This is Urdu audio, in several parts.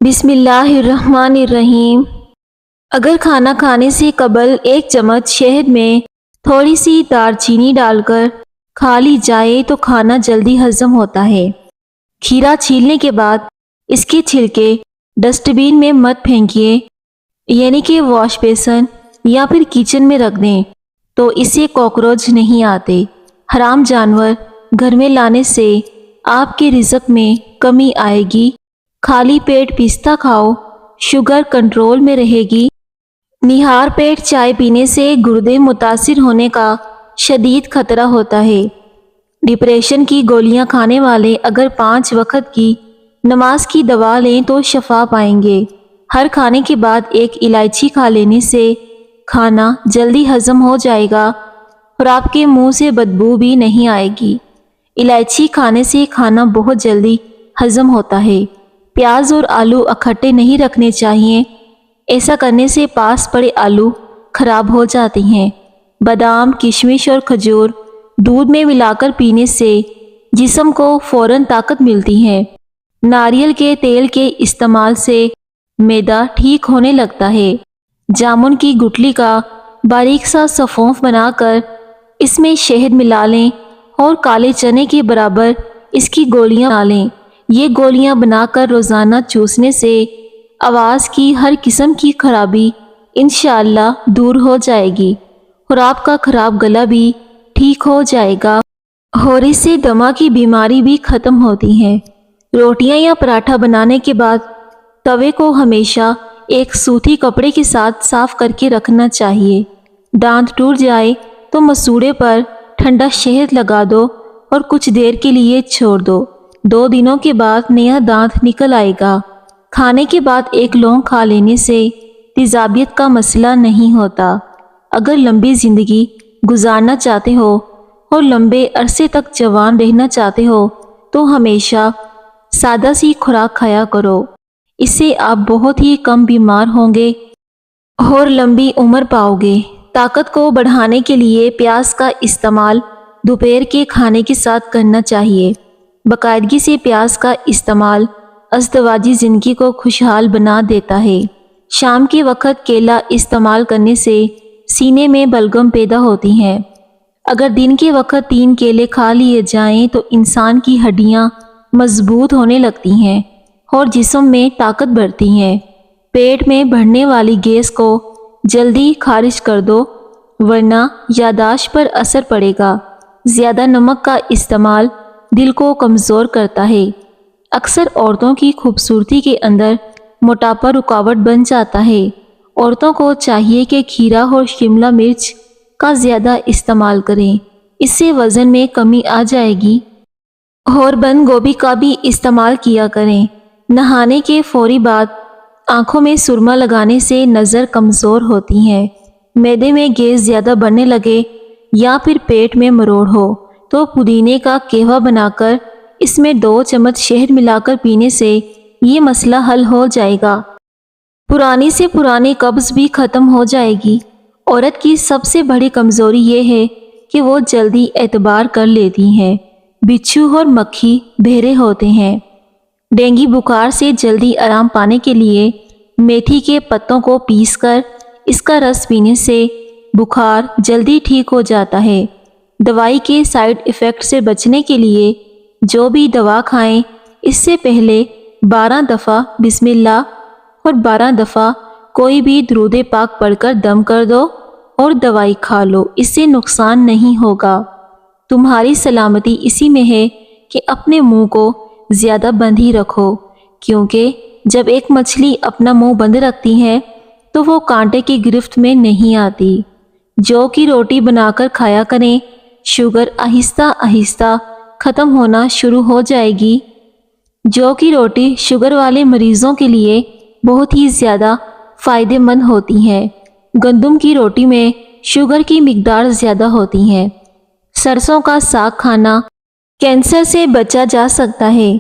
بسم اللہ الرحمن الرحیم۔ اگر کھانا کھانے سے قبل 1 چمچ شہد میں تھوڑی سی دار چینی ڈال کر کھا لی جائے تو کھانا جلدی ہضم ہوتا ہے۔ کھیرا چھیلنے کے بعد اس کے چھلکے ڈسٹ بین میں مت پھینکیے، یعنی کہ واش بیسن یا پھر کچن میں رکھ دیں تو اس سے کاکروچ نہیں آتے۔ حرام جانور گھر میں لانے سے آپ کے رزق میں کمی آئے گی۔ خالی پیٹ پستہ کھاؤ، شوگر کنٹرول میں رہے گی۔ نہار پیٹ چائے پینے سے گردے متاثر ہونے کا شدید خطرہ ہوتا ہے۔ ڈپریشن کی گولیاں کھانے والے اگر 5 وقت کی نماز کی دوا لیں تو شفا پائیں گے۔ ہر کھانے کے بعد 1 الائچی کھا لینے سے کھانا جلدی ہضم ہو جائے گا اور آپ کے منہ سے بدبو بھی نہیں آئے گی۔ الائچی کھانے سے کھانا بہت جلدی ہضم ہوتا ہے۔ پیاز اور آلو اکٹھے نہیں رکھنے چاہیے، ایسا کرنے سے پاس پڑے آلو خراب ہو جاتے ہیں۔ بادام، کشمش اور کھجور دودھ میں ملا کر پینے سے جسم کو فوراً طاقت ملتی ہے۔ ناریل کے تیل کے استعمال سے معدہ ٹھیک ہونے لگتا ہے۔ جامن کی گٹلی کا باریک سا سفونف بنا کر اس میں شہد ملا لیں اور کالے چنے کے برابر اس کی گولیاں بنا لیں۔ یہ گولیاں بنا کر روزانہ چوسنے سے آواز کی ہر قسم کی خرابی انشاءاللہ دور ہو جائے گی اور آپ کا خراب گلا بھی ٹھیک ہو جائے گا اور اس سے دمہ کی بیماری بھی ختم ہوتی ہے۔ روٹیاں یا پراٹھا بنانے کے بعد توے کو ہمیشہ ایک سوتی کپڑے کے ساتھ صاف کر کے رکھنا چاہیے۔ دانت ٹوٹ جائے تو مسوڑے پر ٹھنڈا شہد لگا دو اور کچھ دیر کے لیے چھوڑ دو۔ 2 دنوں کے بعد نیا دانت نکل آئے گا۔ کھانے کے بعد 1 لونگ کھا لینے سے تیزابیت کا مسئلہ نہیں ہوتا۔ اگر لمبی زندگی گزارنا چاہتے ہو اور لمبے عرصے تک جوان رہنا چاہتے ہو تو ہمیشہ سادہ سی خوراک کھایا کرو۔ اس سے آپ بہت ہی کم بیمار ہوں گے اور لمبی عمر پاؤ گے۔ طاقت کو بڑھانے کے لیے پیاز کا استعمال دوپہر کے کھانے کے ساتھ کرنا چاہیے۔ باقاعدگی سے پیاز کا استعمال ازدواجی زندگی کو خوشحال بنا دیتا ہے۔ شام کے وقت کیلا استعمال کرنے سے سینے میں بلغم پیدا ہوتی ہیں۔ اگر دن کے وقت 3 کیلے کھا لیے جائیں تو انسان کی ہڈیاں مضبوط ہونے لگتی ہیں اور جسم میں طاقت بڑھتی ہے۔ پیٹ میں بڑھنے والی گیس کو جلدی خارج کر دو ورنہ یادداشت پر اثر پڑے گا۔ زیادہ نمک کا استعمال دل کو کمزور کرتا ہے۔ اکثر عورتوں کی خوبصورتی کے اندر موٹاپا رکاوٹ بن جاتا ہے۔ عورتوں کو چاہیے کہ کھیرا اور شملہ مرچ کا زیادہ استعمال کریں، اس سے وزن میں کمی آ جائے گی۔ اور بند گوبھی کا بھی استعمال کیا کریں۔ نہانے کے فوری بعد آنکھوں میں سرما لگانے سے نظر کمزور ہوتی ہے۔ معدے میں گیس زیادہ بڑھنے لگے یا پھر پیٹ میں مروڑ ہو تو پودینے کا قہوہ بنا کر اس میں 2 چمچ شہد ملا کر پینے سے یہ مسئلہ حل ہو جائے گا۔ پرانی سے پرانی قبض بھی ختم ہو جائے گی۔ عورت کی سب سے بڑی کمزوری یہ ہے کہ وہ جلدی اعتبار کر لیتی ہیں۔ بچھو اور مکھی بہرے ہوتے ہیں۔ ڈینگی بخار سے جلدی آرام پانے کے لیے میتھی کے پتوں کو پیس کر اس کا رس پینے سے بخار جلدی ٹھیک ہو جاتا ہے۔ دوائی کے سائیڈ ایفیکٹ سے بچنے کے لیے جو بھی دوا کھائیں اس سے پہلے 12 دفعہ بسم اللہ اور 12 دفعہ کوئی بھی درود پاک پڑھ کر دم کر دو اور دوائی کھا لو، اس سے نقصان نہیں ہوگا۔ تمہاری سلامتی اسی میں ہے کہ اپنے منہ کو زیادہ بند ہی رکھو، کیونکہ جب ایک مچھلی اپنا منہ بند رکھتی ہے تو وہ کانٹے کی گرفت میں نہیں آتی۔ جو کی روٹی بنا کر کھایا کریں، شوگر آہستہ آہستہ ختم ہونا شروع ہو جائے گی۔ جو کی روٹی شوگر والے مریضوں کے لیے بہت ہی زیادہ فائدہ مند ہوتی ہے۔ گندم کی روٹی میں شوگر کی مقدار زیادہ ہوتی ہے۔ سرسوں کا ساگ کھانا کینسر سے بچا جا سکتا ہے۔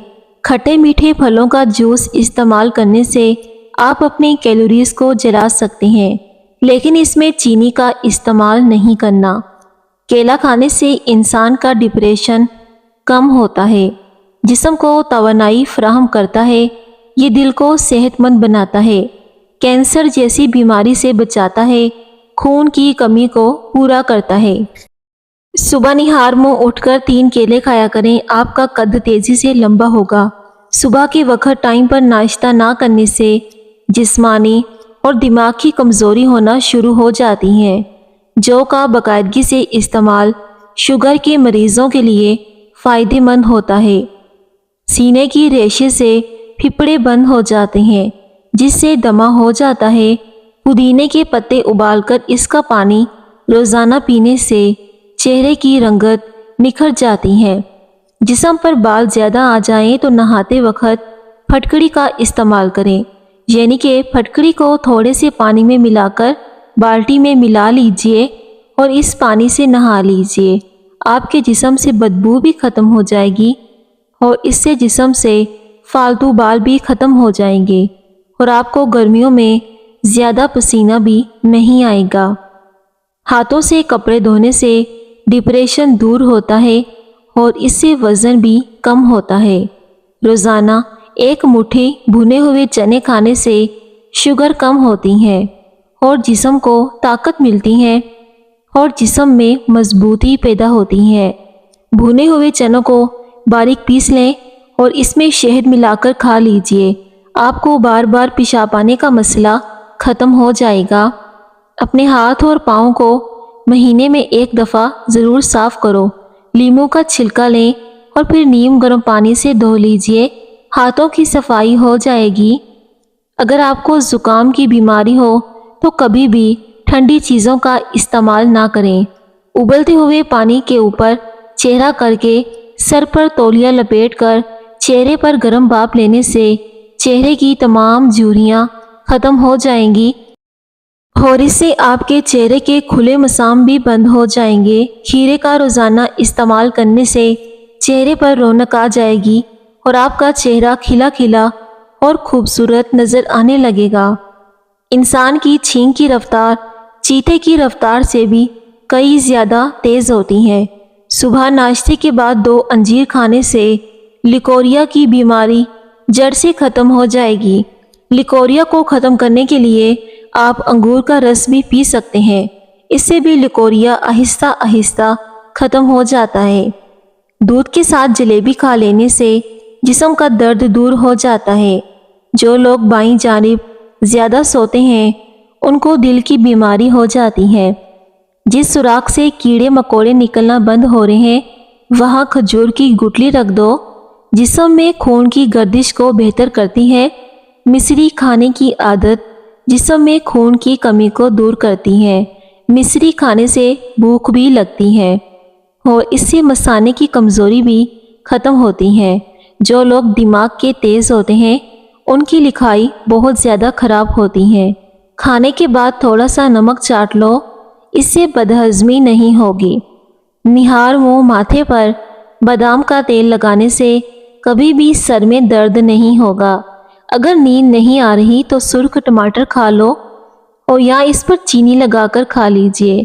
کھٹے میٹھے پھلوں کا جوس استعمال کرنے سے آپ اپنی کیلوریز کو جلا سکتے ہیں، لیکن اس میں چینی کا استعمال نہیں کرنا۔ کیلا کھانے سے انسان کا ڈپریشن کم ہوتا ہے، جسم کو توانائی فراہم کرتا ہے۔ یہ دل کو صحت مند بناتا ہے، کینسر جیسی بیماری سے بچاتا ہے، خون کی کمی کو پورا کرتا ہے۔ صبح نہار منہ اٹھ کر 3 کیلے کھایا کریں، آپ کا قد تیزی سے لمبا ہوگا۔ صبح کے وقت ٹائم پر ناشتہ نہ کرنے سے جسمانی اور دماغ کی کمزوری ہونا شروع ہو جاتی ہے۔ جو کا باقاعدگی سے استعمال شوگر کے مریضوں کے لیے فائدہ مند ہوتا ہے۔ سینے کی ریشے سے پھپھڑے بند ہو جاتے ہیں جس سے دمہ ہو جاتا ہے۔ پودینے کے پتے ابال کر اس کا پانی روزانہ پینے سے چہرے کی رنگت نکھر جاتی ہے۔ جسم پر بال زیادہ آ جائیں تو نہاتے وقت پھٹکڑی کا استعمال کریں، یعنی کہ پھٹکڑی کو تھوڑے سے پانی میں ملا کر بالٹی میں ملا لیجئے اور اس پانی سے نہا لیجئے۔ آپ کے جسم سے بدبو بھی ختم ہو جائے گی اور اس سے جسم سے فالتو بال بھی ختم ہو جائیں گے اور آپ کو گرمیوں میں زیادہ پسینہ بھی نہیں آئے گا۔ ہاتھوں سے کپڑے دھونے سے ڈپریشن دور ہوتا ہے اور اس سے وزن بھی کم ہوتا ہے۔ روزانہ 1 مٹھی بھنے ہوئے چنے کھانے سے شوگر کم ہوتی ہے اور جسم کو طاقت ملتی ہے اور جسم میں مضبوطی پیدا ہوتی ہے۔ بھنے ہوئے چنوں کو باریک پیس لیں اور اس میں شہد ملا کر کھا لیجئے۔ آپ کو بار بار پیشاب آنے کا مسئلہ ختم ہو جائے گا۔ اپنے ہاتھ اور پاؤں کو مہینے میں 1 دفعہ ضرور صاف کرو۔ لیموں کا چھلکا لیں اور پھر نیم گرم پانی سے دھو لیجئے، ہاتھوں کی صفائی ہو جائے گی۔ اگر آپ کو زکام کی بیماری ہو تو کبھی بھی ٹھنڈی چیزوں کا استعمال نہ کریں۔ ابلتے ہوئے پانی کے اوپر چہرہ کر کے سر پر تولیہ لپیٹ کر چہرے پر گرم بھاپ لینے سے چہرے کی تمام جھریاں ختم ہو جائیں گی اور اس سے آپ کے چہرے کے کھلے مسام بھی بند ہو جائیں گے۔ کھیرے کا روزانہ استعمال کرنے سے چہرے پر رونق آ جائے گی اور آپ کا چہرہ کھلا کھلا اور خوبصورت نظر آنے لگے گا۔ انسان کی چھینک کی رفتار چیتے کی رفتار سے بھی کئی زیادہ تیز ہوتی ہے۔ صبح ناشتے کے بعد 2 انجیر کھانے سے لیکوریا کی بیماری جڑ سے ختم ہو جائے گی۔ لیکوریا کو ختم کرنے کے لیے آپ انگور کا رس بھی پی سکتے ہیں، اس سے بھی لیکوریا آہستہ آہستہ ختم ہو جاتا ہے۔ دودھ کے ساتھ جلیبی کھا لینے سے جسم کا درد دور ہو جاتا ہے۔ جو لوگ بائیں جانب زیادہ سوتے ہیں ان کو دل کی بیماری ہو جاتی ہے۔ جس سوراخ سے کیڑے مکوڑے نکلنا بند ہو رہے ہیں وہاں کھجور کی گٹلی رکھ دو، جسم میں خون کی گردش کو بہتر کرتی ہے۔ مصری کھانے کی عادت جسم میں خون کی کمی کو دور کرتی ہے۔ مصری کھانے سے بھوک بھی لگتی ہے اور اس سے مثانے کی کمزوری بھی ختم ہوتی ہے۔ جو لوگ دماغ کے تیز ہوتے ہیں ان کی لکھائی بہت زیادہ خراب ہوتی ہے۔ کھانے کے بعد تھوڑا سا نمک چاٹ لو، اس سے بدہضمی نہیں ہوگی۔ نہار منہ ماتھے پر بادام کا تیل لگانے سے کبھی بھی سر میں درد نہیں ہوگا۔ اگر نیند نہیں آ رہی تو سرخ ٹماٹر کھا لو اور یا اس پر چینی لگا کر کھا لیجئے،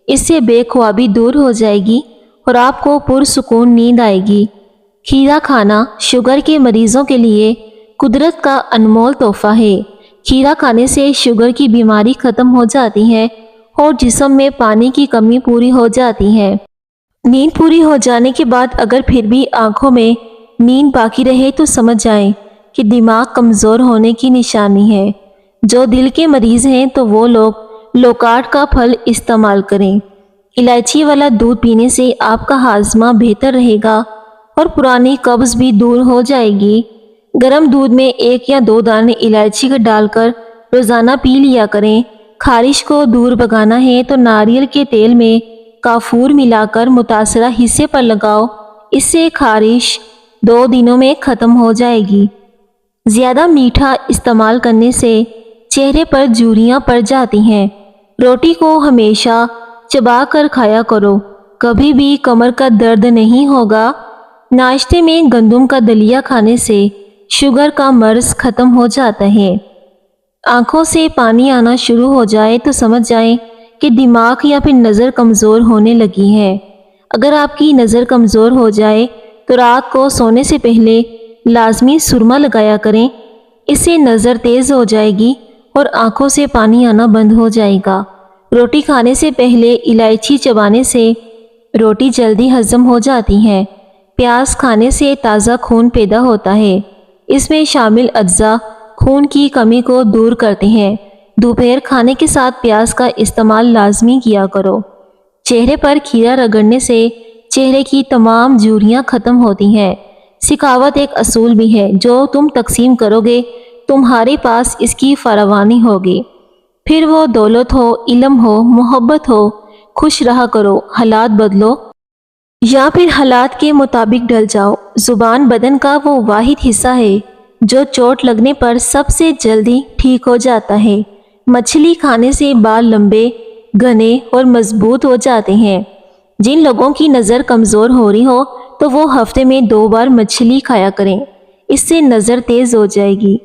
اس سے بے خوابی دور ہو جائے گی اور آپ کو پرسکون نیند آئے گی۔ کھیرا کھانا شوگر کے مریضوں کے لیے قدرت کا انمول تحفہ ہے۔ کھیرا کھانے سے شوگر کی بیماری ختم ہو جاتی ہے اور جسم میں پانی کی کمی پوری ہو جاتی ہے۔ نیند پوری ہو جانے کے بعد اگر پھر بھی آنکھوں میں نیند باقی رہے تو سمجھ جائیں کہ دماغ کمزور ہونے کی نشانی ہے۔ جو دل کے مریض ہیں تو وہ لوگ لوکاٹ کا پھل استعمال کریں۔ الائچی والا دودھ پینے سے آپ کا ہاضمہ بہتر رہے گا اور پرانی قبض بھی دور ہو جائے گی۔ گرم دودھ میں 1 یا 2 دانے الائچی کا ڈال کر روزانہ پی لیا کریں۔ خارش کو دور بھگانا ہے تو ناریل کے تیل میں کافور ملا کر متاثرہ حصے پر لگاؤ، اس سے خارش 2 دنوں میں ختم ہو جائے گی۔ زیادہ میٹھا استعمال کرنے سے چہرے پر جھریاں پڑ جاتی ہیں۔ روٹی کو ہمیشہ چبا کر کھایا کرو، کبھی بھی کمر کا درد نہیں ہوگا۔ ناشتے میں گندم کا دلیا کھانے سے شوگر کا مرض ختم ہو جاتا ہے۔ آنکھوں سے پانی آنا شروع ہو جائے تو سمجھ جائیں کہ دماغ یا پھر نظر کمزور ہونے لگی ہے۔ اگر آپ کی نظر کمزور ہو جائے تو رات کو سونے سے پہلے لازمی سرما لگایا کریں، اس سے نظر تیز ہو جائے گی اور آنکھوں سے پانی آنا بند ہو جائے گا۔ روٹی کھانے سے پہلے الائچی چبانے سے روٹی جلدی ہضم ہو جاتی ہے۔ پیاز کھانے سے تازہ خون پیدا ہوتا ہے۔ اس میں شامل اجزاء خون کی کمی کو دور کرتے ہیں۔ دوپہر کھانے کے ساتھ پیاز کا استعمال لازمی کیا کرو۔ چہرے پر کھیرا رگڑنے سے چہرے کی تمام جھریاں ختم ہوتی ہیں۔ سخاوت ایک اصول بھی ہے، جو تم تقسیم کرو گے تمہارے پاس اس کی فراوانی ہوگی، پھر وہ دولت ہو، علم ہو، محبت ہو۔ خوش رہا کرو، حالات بدلو یا پھر حالات کے مطابق ڈھل جاؤ۔ زبان بدن کا وہ واحد حصہ ہے جو چوٹ لگنے پر سب سے جلدی ٹھیک ہو جاتا ہے۔ مچھلی کھانے سے بال لمبے، گھنے اور مضبوط ہو جاتے ہیں۔ جن لوگوں کی نظر کمزور ہو رہی ہو تو وہ ہفتے میں 2 بار مچھلی کھایا کریں، اس سے نظر تیز ہو جائے گی۔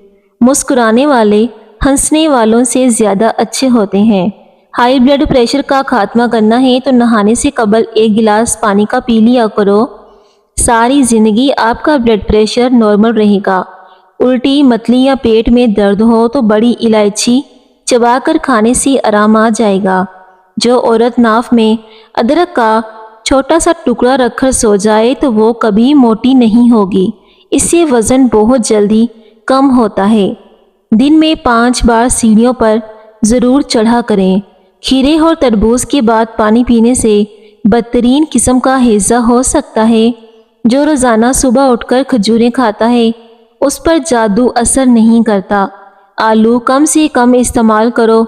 مسکرانے والے ہنسنے والوں سے زیادہ اچھے ہوتے ہیں۔ ہائی بلڈ پریشر کا خاتمہ کرنا ہے تو نہانے سے قبل 1 گلاس پانی کا پی لیا کرو۔ ساری زندگی آپ کا بلڈ پریشر نارمل رہے گا۔ الٹی، متلی یا پیٹ میں درد ہو تو بڑی الائچی چبا کر کھانے سے آرام آ جائے گا۔ جو عورت ناف میں ادرک کا چھوٹا سا ٹکڑا رکھ کر سو جائے تو وہ کبھی موٹی نہیں ہوگی، اس سے وزن بہت جلدی کم ہوتا ہے۔ دن میں 5 بار سیڑھیوں پر ضرور چڑھا کریں۔ کھیرے اور تربوز کے بعد پانی پینے سے بدترین قسم کا ہیضہ ہو سکتا ہے۔ جو روزانہ صبح اٹھ کر کھجوریں کھاتا ہے اس پر جادو اثر نہیں کرتا۔ آلو کم سے کم استعمال کرو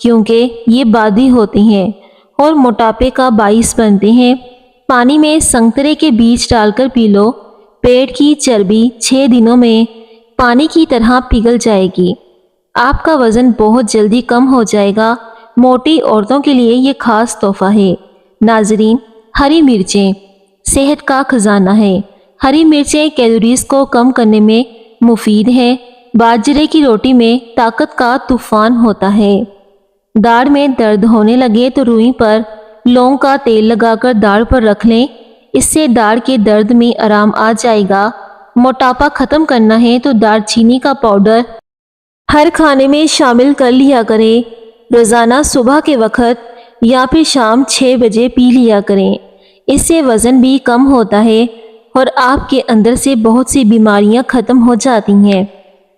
کیونکہ یہ بادی ہوتے ہیں اور موٹاپے کا باعث بنتے ہیں۔ پانی میں سنترے کے بیج ڈال کر پی لو۔ پیٹ کی چربی 6 دنوں میں پانی کی طرح پگھل جائے گی۔ آپ کا وزن بہت جلدی کم ہو جائے گا۔ موٹی عورتوں کے لیے یہ خاص تحفہ ہے۔ ناظرین، ہری مرچیں صحت کا خزانہ ہے۔ ہری مرچیں کیلوریز کو کم کرنے میں مفید ہیں۔ باجرے کی روٹی میں طاقت کا طوفان ہوتا ہے۔ داڑھ میں درد ہونے لگے تو روئی پر لونگ کا تیل لگا کر داڑھ پر رکھ لیں، اس سے داڑھ کے درد میں آرام آ جائے گا۔ موٹاپا ختم کرنا ہے تو دار چینی کا پاؤڈر ہر کھانے میں شامل کر لیا کریں۔ روزانہ صبح کے وقت یا پھر شام 6 بجے پی لیا کریں۔ اس سے وزن بھی کم ہوتا ہے اور آپ کے اندر سے بہت سی بیماریاں ختم ہو جاتی ہیں۔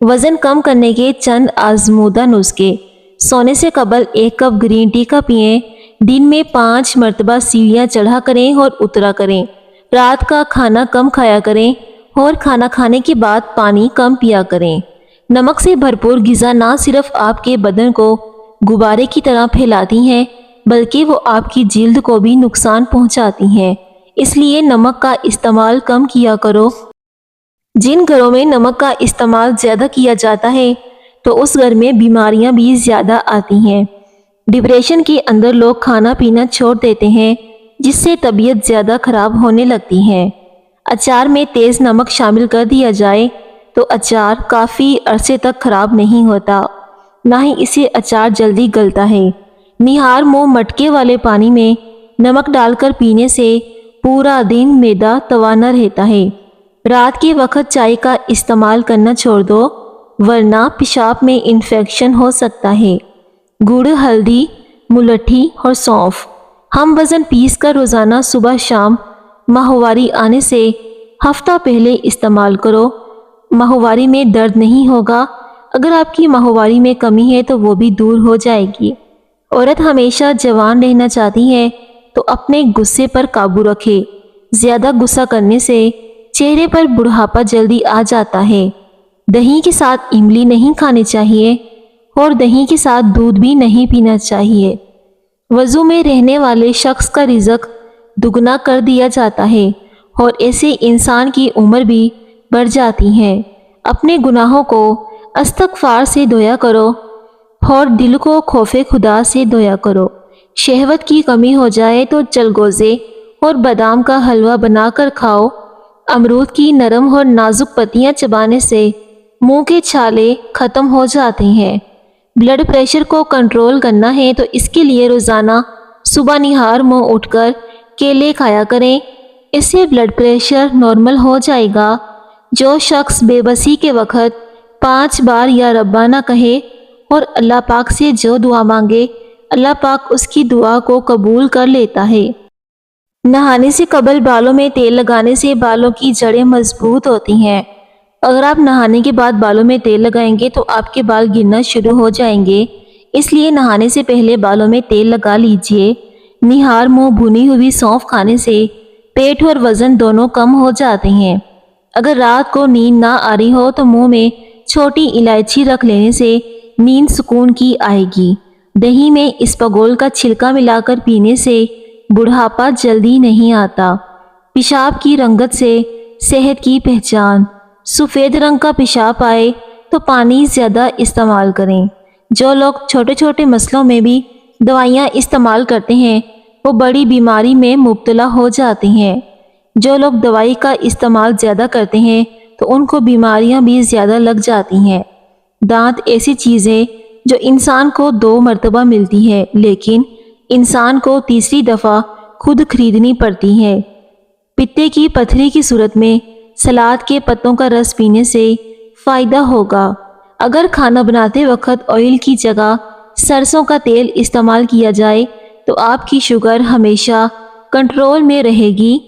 وزن کم کرنے کے چند آزمودہ نسخے: سونے سے قبل 1 کپ گرین ٹی کا پئیں۔ دن میں 5 مرتبہ سیڑھیاں چڑھا کریں اور اترا کریں۔ رات کا کھانا کم کھایا کریں اور کھانا کھانے کے بعد پانی کم پیا کریں۔ نمک سے بھرپور غذا نہ صرف آپ کے بدن کو غبارے کی طرح پھیلاتی ہیں بلکہ وہ آپ کی جلد کو بھی نقصان پہنچاتی ہیں، اس لیے نمک کا استعمال کم کیا کرو۔ جن گھروں میں نمک کا استعمال زیادہ کیا جاتا ہے تو اس گھر میں بیماریاں بھی زیادہ آتی ہیں۔ ڈپریشن کے اندر لوگ کھانا پینا چھوڑ دیتے ہیں جس سے طبیعت زیادہ خراب ہونے لگتی ہے۔ اچار میں تیز نمک شامل کر دیا جائے تو اچار کافی عرصے تک خراب نہیں ہوتا، نہ ہی اسے اچار جلدی گلتا ہے۔ نہار منہ مٹکے والے پانی میں نمک ڈال کر پینے سے پورا دن معدہ توانا رہتا ہے۔ رات کے وقت چائے کا استعمال کرنا چھوڑ دو ورنہ پیشاب میں انفیکشن ہو سکتا ہے۔ گڑ، ہلدی، ملٹھی اور سونف ہم وزن پیس کر روزانہ صبح شام ماہواری آنے سے ہفتہ پہلے استعمال کرو۔ ماہواری میں درد نہیں ہوگا۔ اگر آپ کی ماہواری میں کمی ہے تو وہ بھی دور ہو جائے گی۔ عورت ہمیشہ جوان رہنا چاہتی ہے تو اپنے غصے پر قابو رکھے۔ زیادہ غصہ کرنے سے چہرے پر بڑھاپا جلدی آ جاتا ہے۔ دہی کے ساتھ املی نہیں کھانی چاہیے اور دہی کے ساتھ دودھ بھی نہیں پینا چاہیے۔ وضو میں رہنے والے شخص کا رزق دگنا کر دیا جاتا ہے اور ایسے انسان کی عمر بھی بڑھ جاتی ہے۔ اپنے گناہوں کو استغفار سے دھویا کرو اور دل کو خوف خدا سے دھویا کرو۔ شہوت کی کمی ہو جائے تو چلگوزے اور بادام کا حلوہ بنا کر کھاؤ۔ امرود کی نرم اور نازک پتیاں چبانے سے منہ کے چھالے ختم ہو جاتے ہیں۔ بلڈ پریشر کو کنٹرول کرنا ہے تو اس کے لیے روزانہ صبح نہار منہ اٹھ کر کیلے کھایا کریں، اس سے بلڈ پریشر نارمل ہو جائے گا۔ جو شخص بے بسی کے وقت 5 بار یا ربا نہ کہے اور اللہ پاک سے جو دعا مانگے اللہ پاک اس کی دعا کو قبول کر لیتا ہے۔ نہانے سے قبل بالوں میں تیل لگانے سے بالوں کی جڑیں مضبوط ہوتی ہیں۔ اگر آپ نہانے کے بعد بالوں میں تیل لگائیں گے تو آپ کے بال گرنا شروع ہو جائیں گے، اس لیے نہانے سے پہلے بالوں میں تیل لگا لیجئے۔ نہار منہ بھنی ہوئی سونف کھانے سے پیٹ اور وزن دونوں کم ہو جاتے ہیں۔ اگر رات کو نیند نہ آ رہی ہو تو منہ میں چھوٹی الائچی رکھ لینے سے نیند سکون کی آئے گی۔ دہی میں اسپاگول کا چھلکا ملا کر پینے سے بڑھاپا جلدی نہیں آتا۔ پیشاب کی رنگت سے صحت کی پہچان۔ سفید رنگ کا پیشاب آئے تو پانی زیادہ استعمال کریں۔ جو لوگ چھوٹے چھوٹے مسئلوں میں بھی دوائیاں استعمال کرتے ہیں وہ بڑی بیماری میں مبتلا ہو جاتے ہیں۔ جو لوگ دوائی کا استعمال زیادہ کرتے ہیں تو ان کو بیماریاں بھی زیادہ لگ جاتی ہیں۔ دانت ایسی چیز ہے جو انسان کو 2 مرتبہ ملتی ہے لیکن انسان کو تیسری دفعہ خود خریدنی پڑتی ہے۔ پتے کی پتھری کی صورت میں سلاد کے پتوں کا رس پینے سے فائدہ ہوگا۔ اگر کھانا بناتے وقت آئل کی جگہ سرسوں کا تیل استعمال کیا جائے تو آپ کی شوگر ہمیشہ کنٹرول میں رہے گی۔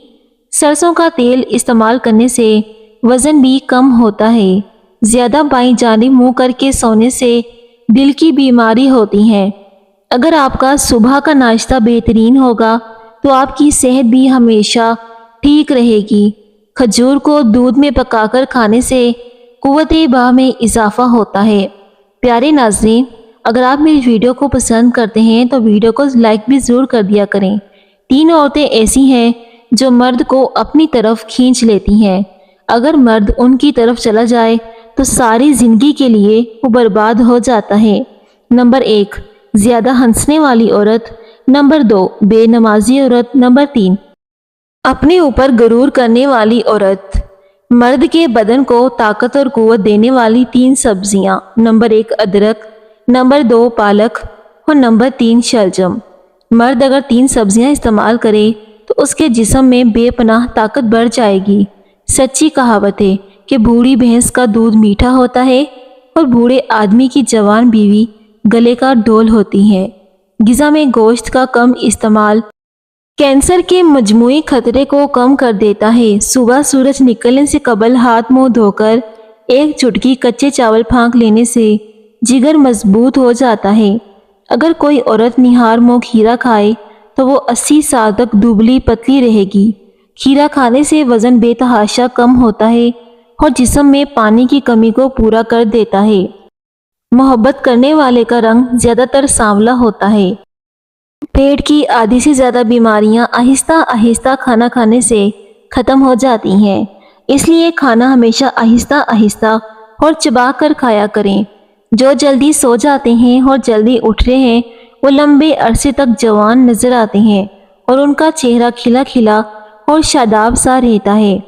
سرسوں کا تیل استعمال کرنے سے وزن بھی کم ہوتا ہے۔ زیادہ بائیں جانب منہ کر کے سونے سے دل کی بیماری ہوتی ہے۔ اگر آپ کا صبح کا ناشتہ بہترین ہوگا تو آپ کی صحت بھی ہمیشہ ٹھیک رہے گی۔ کھجور کو دودھ میں پکا کر کھانے سے قوت باہ میں اضافہ ہوتا ہے۔ پیارے ناظرین، اگر آپ میری ویڈیو کو پسند کرتے ہیں تو ویڈیو کو لائک بھی ضرور کر دیا کریں۔ 3 عورتیں ایسی ہیں جو مرد کو اپنی طرف کھینچ لیتی ہیں۔ اگر مرد ان کی طرف چلا جائے تو ساری زندگی کے لیے وہ برباد ہو جاتا ہے۔ نمبر 1، زیادہ ہنسنے والی عورت۔ نمبر 2، بے نمازی عورت۔ نمبر 3، اپنے اوپر غرور کرنے والی عورت۔ مرد کے بدن کو طاقت اور قوت دینے والی 3 سبزیاں۔ نمبر 1، ادرک۔ نمبر 2، پالک۔ اور نمبر 3، شلجم۔ مرد اگر 3 سبزیاں استعمال کرے تو اس کے جسم میں بے پناہ طاقت بڑھ جائے گی۔ سچی کہاوت ہے کہ بوڑھی بھینس کا دودھ میٹھا ہوتا ہے اور بوڑھے آدمی کی جوان بیوی گلے کا ڈھول ہوتی ہے۔ غذا میں گوشت کا کم استعمال کینسر کے مجموعی خطرے کو کم کر دیتا ہے۔ صبح سورج نکلنے سے قبل ہاتھ منہ دھو کر 1 چٹکی کچے چاول پھونک لینے سے جگر مضبوط ہو جاتا ہے۔ اگر کوئی عورت نہار منہ کھیرا کھائے تو وہ 80 سال تک دبلی پتلی رہے گی۔ کھیرا کھانے سے وزن بے تحاشا کم ہوتا ہے اور جسم میں پانی کی کمی کو پورا کر دیتا ہے۔ محبت کرنے والے کا رنگ زیادہ تر سانولا ہوتا ہے۔ پیٹ کی آدھی سے زیادہ بیماریاں آہستہ آہستہ کھانا کھانے سے ختم ہو جاتی ہیں، اس لیے کھانا ہمیشہ آہستہ آہستہ اور چبا کر کھایا کریں۔ جو جلدی سو جاتے ہیں اور جلدی اٹھ رہے ہیں وہ لمبے عرصے تک جوان نظر آتے ہیں اور ان کا چہرہ کھلا کھلا اور شاداب سا رہتا ہے۔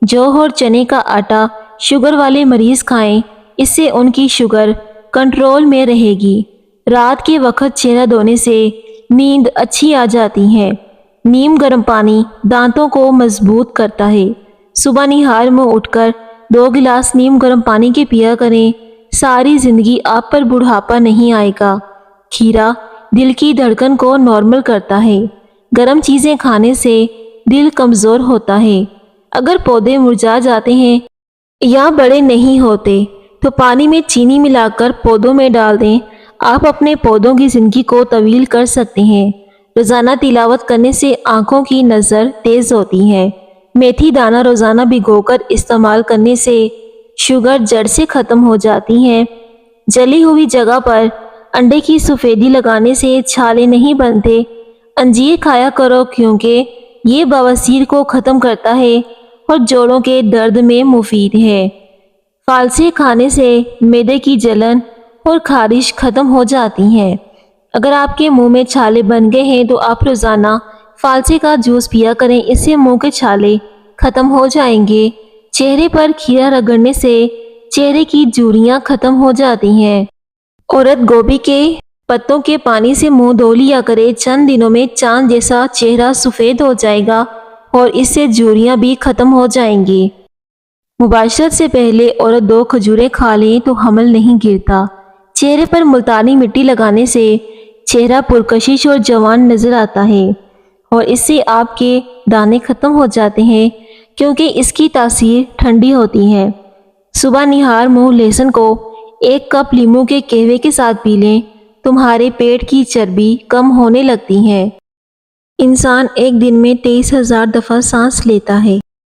جو اور چنے کا آٹا شوگر والے مریض کھائیں، اس سے ان کی شوگر کنٹرول میں رہے گی۔ رات کے وقت چہرہ دھونے سے نیند اچھی آ جاتی ہے۔ نیم گرم پانی دانتوں کو مضبوط کرتا ہے۔ صبح نہار منہ اٹھ کر 2 گلاس نیم گرم پانی کے پیا کریں۔ ساری زندگی آپ پر بڑھاپا نہیں آئے گا۔ کھیرا دل کی دھڑکن کو نارمل کرتا ہے۔ گرم چیزیں کھانے سے دل کمزور ہوتا ہے۔ اگر پودے مرجھا جاتے ہیں یا بڑے نہیں ہوتے تو پانی میں چینی ملا کر پودوں میں ڈال دیں۔ آپ اپنے پودوں کی زندگی کو طویل کر سکتے ہیں۔ روزانہ تلاوت کرنے سے آنکھوں کی نظر تیز ہوتی ہے۔ میتھی دانہ روزانہ بھگو کر استعمال کرنے سے شوگر جڑ سے ختم ہو جاتی ہے۔ جلی ہوئی جگہ پر انڈے کی سفیدی لگانے سے چھالے نہیں بنتے۔ انجیر کھایا کرو کیونکہ یہ بواسیر کو ختم کرتا ہے اور جوڑوں کے درد میں مفید ہے۔ فالسے کھانے سے معدے کی جلن اور خارش ختم ہو جاتی ہے۔ اگر آپ کے منہ میں چھالے بن گئے ہیں تو آپ روزانہ فالسے کا جوس پیا کریں، اس سے منہ کے چھالے ختم ہو جائیں گے۔ چہرے پر کھیرا رگڑنے سے چہرے کی جھریاں ختم ہو جاتی ہیں۔ عورت گوبھی کے پتوں کے پانی سے منہ دھو لیا کرے، چند دنوں میں چاند جیسا چہرہ سفید ہو جائے گا اور اس سے جھریاں بھی ختم ہو جائیں گی۔ مباشرت سے پہلے عورت 2 کھجوریں کھا لیں تو حمل نہیں گرتا۔ چہرے پر ملتانی مٹی لگانے سے چہرہ پرکشش اور جوان نظر آتا ہے، اور اس سے آپ کے دانے ختم ہو جاتے ہیں کیونکہ اس کی تاثیر ٹھنڈی ہوتی ہے۔ صبح نہار منہ لہسن کو 1 کپ لیموں کے قہوے کے ساتھ پی لیں، تمہارے پیٹ کی چربی کم ہونے لگتی ہے۔ انسان ایک دن میں 23,000 دفعہ سانس لیتا ہے۔